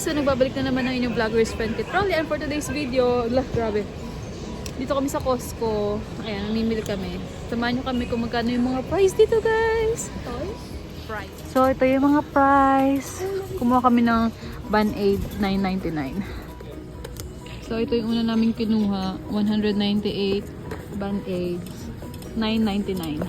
guys, so nagbabalik na naman ang inyong vlogger's friend Kit Crowley, and for today's video, grabe. Dito kami sa Costco. Ayan, namimili kami. Samahan nyo kami kung magkano yung mga price dito, guys. Price. So, ito yung mga price. Kumuha kami ng Band-Aid, $9.99. So, ito yung una naming kinuha. 198 Band-Aids, $9.99.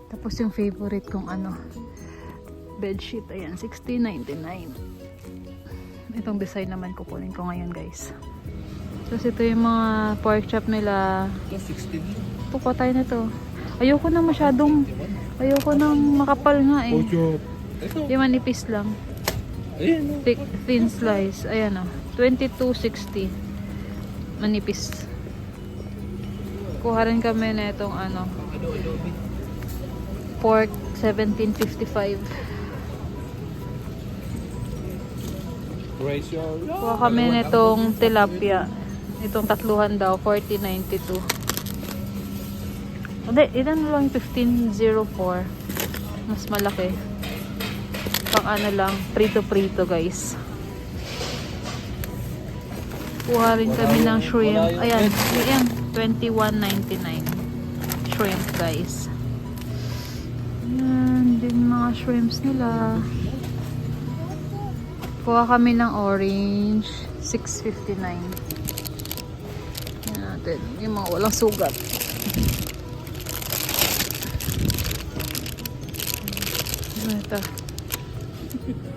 Tapos yung favorite kong bedsheet, ayan, $16.99. Itong design naman kukunin ko ngayon, guys. Tapos ito yung mga pork chop nila. Ito, 16. Puko tayo na to. Ayoko na masyadong, ayoko nang makapal nga eh. Pork ito. Yung manipis lang. Ayan. Thick, thin slice. Ayan o. $22.60. Manipis. Kuha rin kami na itong pork, $17.55. Kuha kami nitong tilapia. Itong tatluhan daw, $14.92. Hindi, ilan lang, $15.04. Mas malaki. Pang lang, prito-prito, guys. Kuha rin kami ng shrimp. Ayan, ayan, $21.99. Shrimp, guys. Ayan, din mga shrimps nila. Kuha kami ng orange, $6.59. Yan natin, yung mga walang sugat. Ito.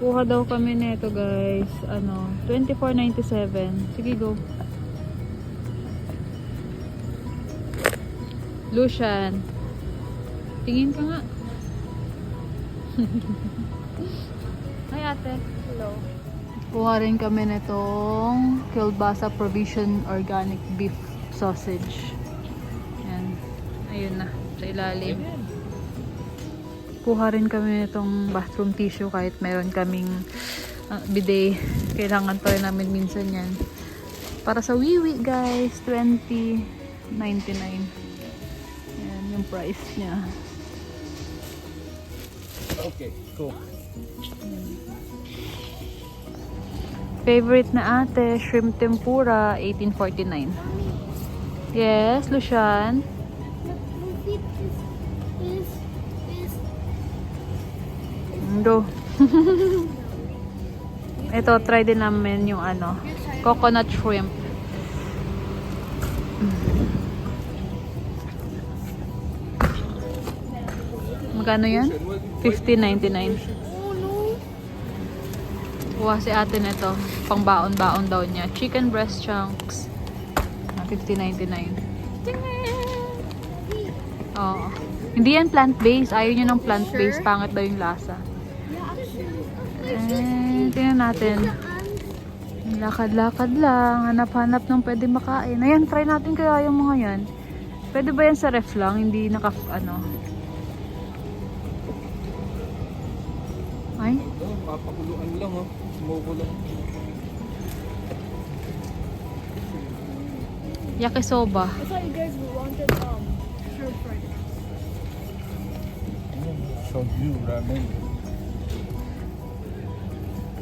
Kuha daw kami nito, guys. $24.97. Sige, go. Lucian. Tingin ka nga. Hi, ate. Hello. Kuha rin kami nitong Kielbasa Provision Organic Beef Sausage. Yan. Ayun na. Sa ilalim. Kuha rin kami nitong bathroom tissue kahit meron kaming bidet. Kailangan pa rin namin minsan yan. Para sa wiwi, guys. $20.99. Yan yung price niya. Okay, cool. Favorite na ate, shrimp tempura, $18.49. Yes, Lucian. Go. Ito, try din namin yung coconut shrimp. Magkano yan? $15.99. Kuha si ate nito. Pang baon-baon daw niya. Chicken breast chunks. $15.99. Oo. Hindi yan plant-based. Ayaw nyo ng plant-based. Pangit daw yung lasa. Tingnan natin. Lakad-lakad lang. Hanap-hanap ng pwede makain. Ayan, try natin kaya yung mga yan. Pwede ba yan sa ref lang? Hindi Ay? Papakuluan lang, oh. Sumukulo. Yakisoba. I thought you guys wanted shrimp fries. Shoyu ramen.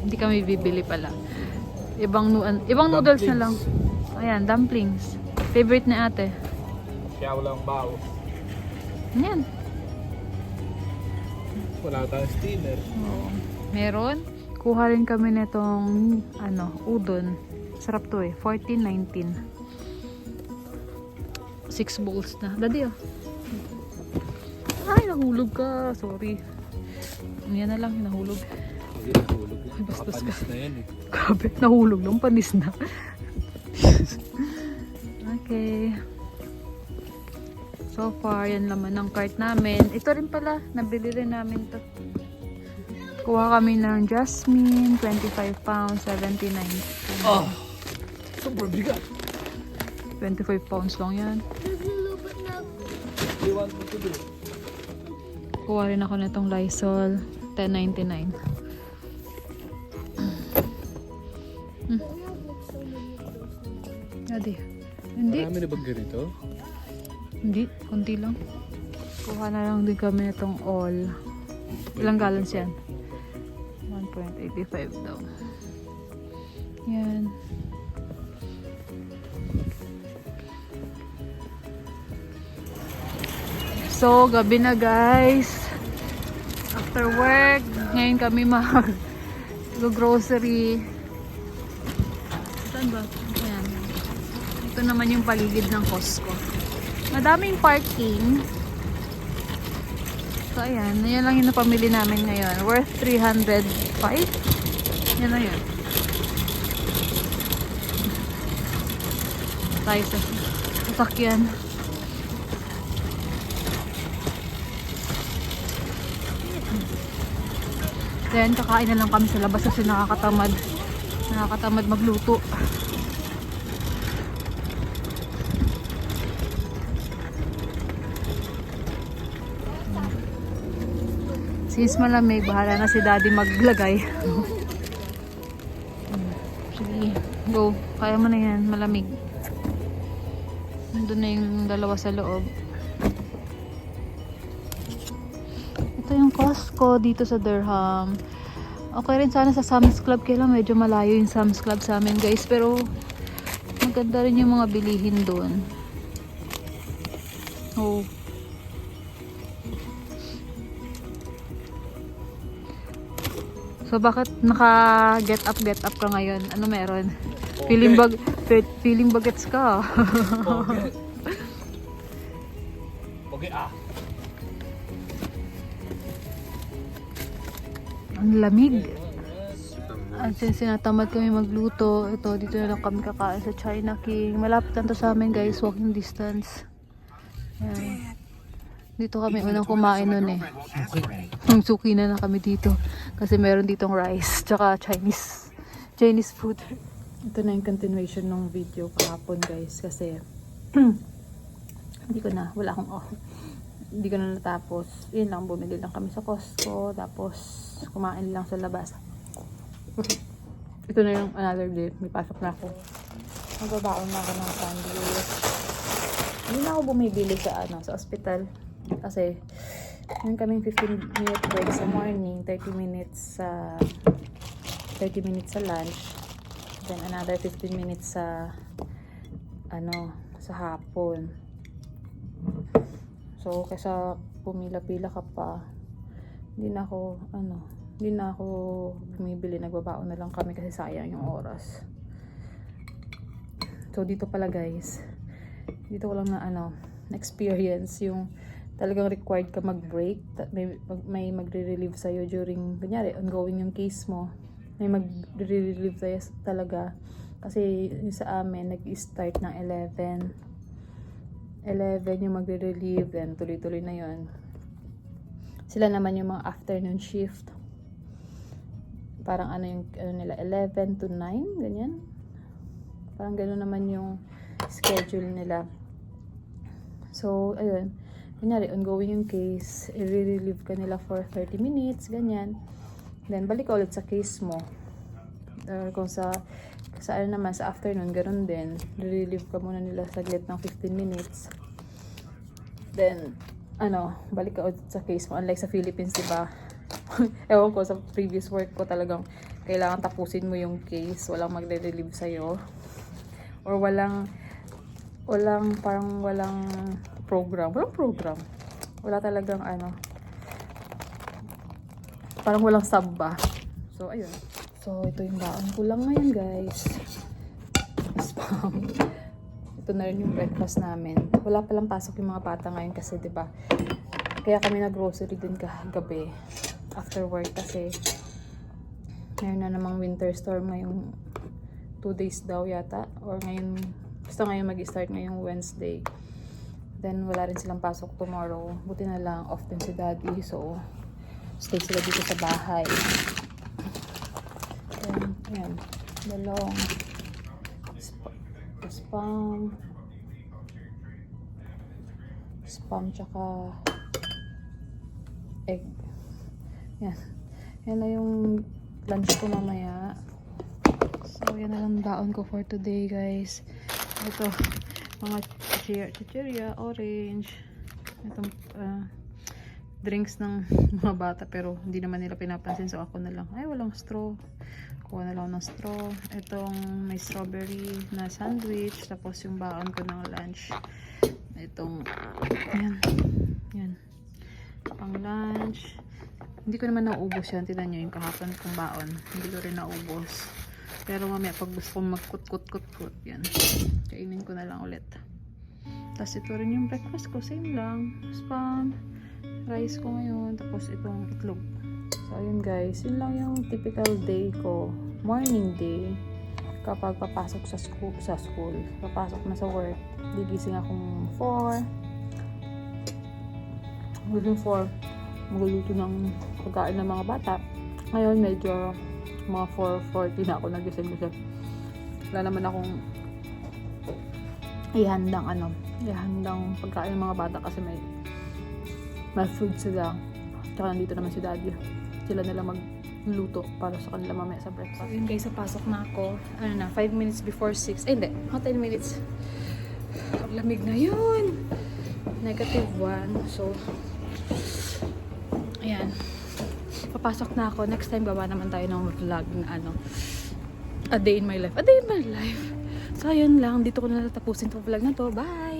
Hindi kami bibili pala. Ibang noodles na lang. Ayan, dumplings. Favorite ni ate. Kaya walang bao. Ayan. Wala tayong steamer. Oo. Meron. Kuha rin kami nitong udon. Sarap to eh. $14.19. 6 bowls na. Daddy Ay, nahulog ka. Sorry. Yan na lang, nahulog. Hindi nahulog. Ay, bastos ka. Nakapanis na yan eh. Grabe, nahulog lang. Panis na. Okay. So far, yan laman ng cart namin. Ito rin pala, nabili rin namin to. Kuha kami ng jasmine, 25 pounds, $79. Oh! Super bigat! 25 pounds lang yan. What do you want me to do? Kuha rin ako nitong Lysol, $10.99. Adi. Hindi. Marami na bang ganito? Hindi, konti lang. Kuha na lang din kami nitong all. Ilang gallons yan? 1.85 daw. Yan. So, gabi na guys. After work, ngayon kami mag-grocery. Saan ba? Ayan. Ito naman yung paligid ng Costco. Madaming parking. So, ayan. Yan lang yung napamili namin ngayon. Worth 305. Yan na yun. Tayo sa sasakyan. Then, kakain na lang kami sa labas kasi nakakatamad. Nakakatamad magluto. Since malamig, bahala na si daddy maglagay. Sige, go. Kaya mo na yan, malamig. Nandun na yung dalawa sa loob. Ito yung Costco dito sa Durham. Okay rin sana sa Sam's Club, kaya lang medyo malayo yung Sam's Club sa amin guys. Pero maganda rin yung mga bilihin doon. Oh. So bakit naka-get up ka ngayon? Ano meron? Feeling bagets ka. Okay, ah. Ang lamig. At since sinatamad kami magluto, ito, dito na lang kami kakain sa China King. Malapit lang to sa amin guys, walking distance. Ayan. Dito kami unang kumain nun eh. Suki na kami dito. Kasi meron ditong rice, tsaka Chinese food. Ito na yung continuation ng video kahapon guys. Kasi, hindi ko na natapos. Yun lang, bumili lang kami sa Costco. Tapos, kumain lang sa labas. Ito na yung another day. May pasok na ako. Magbabaon na ako ng sandwich. Hindi na ako bumibili sa ospital. Kasi, yung kaming 15-minute break sa morning, 30 minutes sa lunch. Then, another 15 minutes sa hapon. So, kaysa pumila-pila ka pa, hindi na ako bumibili, nagbabaon na lang kami kasi sayang yung oras. So, dito pala guys, dito ko lang na-experience yung talagang required ka mag-break. May magre-relieve sa'yo during, kunyari, ongoing yung case mo. May magre-relieve sa'yo talaga. Kasi yung sa amin, nag-start ng 11 yung magre-relieve, then tuloy-tuloy na yun. Sila naman yung mga afternoon shift. Parang nila, 11 to 9, ganyan. Parang gano'n naman yung schedule nila. So, ayun. Kunyari, ongoing yung case, i-relieve ka nila for 30 minutes, ganyan. Then, balik ka ulit sa case mo. Kung sa afternoon, gano'n din. Relieve ka muna nila saglit ng 15 minutes. Then, balik ka ulit sa case mo. Unlike sa Philippines, diba? Ewan ko, sa previous work ko talagang kailangan tapusin mo yung case. Walang magre-relieve sa'yo. Or walang program. Walang program. Wala talagang parang walang sub ba. So, ayun. So, ito yung baon ko lang ngayon, guys. Spam. Ito na rin yung breakfast namin. Wala palang pasok yung mga bata ngayon kasi, diba? Kaya kami nag-grocery din kagabi after work kasi mayroon na namang winter storm ngayong 2 days daw yata. Or ngayon, basta ngayon mag-start ngayong Wednesday. Then, wala rin silang pasok tomorrow. Buti na lang, off din si daddy. So, stay sila dito sa bahay. Then, ayan. Dalong. Spam, tsaka egg. Yan. Yan na yung lunch ko mamaya. So, yan na lang daon ko for today, guys. Ito, mga chichirya, orange. Itong drinks ng mga bata pero hindi naman nila pinapansin, so ako na lang. Ay, walang straw. Kuha na lang ng straw. Itong may strawberry na sandwich, tapos yung baon ko ng lunch. Itong, yan. Pang lunch. Hindi ko naman naubos yan. Tignan nyo yung kahapon kong baon. Hindi ko rin naubos. Pero mamaya pag gusto kong magkut-kut-kut-kut, yan. Kainin ko na lang ulit. Tapos ito rin yung breakfast ko. Same lang. Spam. Rice ko ngayon. Tapos itong itlog. So, ayun guys. Yun lang yung typical day ko. Morning day. Kapag papasok sa school. Papasok na sa work. Gigising akong 4. Within 4. Magluluto ng pagkain ng mga bata. Ngayon medyo mga 4:40 na ako nagising kasi wala naman akong ihandang pagkain ng mga bata kasi may food sila. Tsaka nandito naman si daddy. Sila nila magluto para sa kanila mamaya sa breakfast. So yun guys, pasok na ako. 5 minutes before 6. Ay hindi, 10 minutes. Lamig na yun. -1. So ayan. Papasok na ako. Next time gawa naman tayo ng vlog na a day in my life. A day in my life. So ayun lang. Dito ko na tatapusin itong vlog na to. Bye!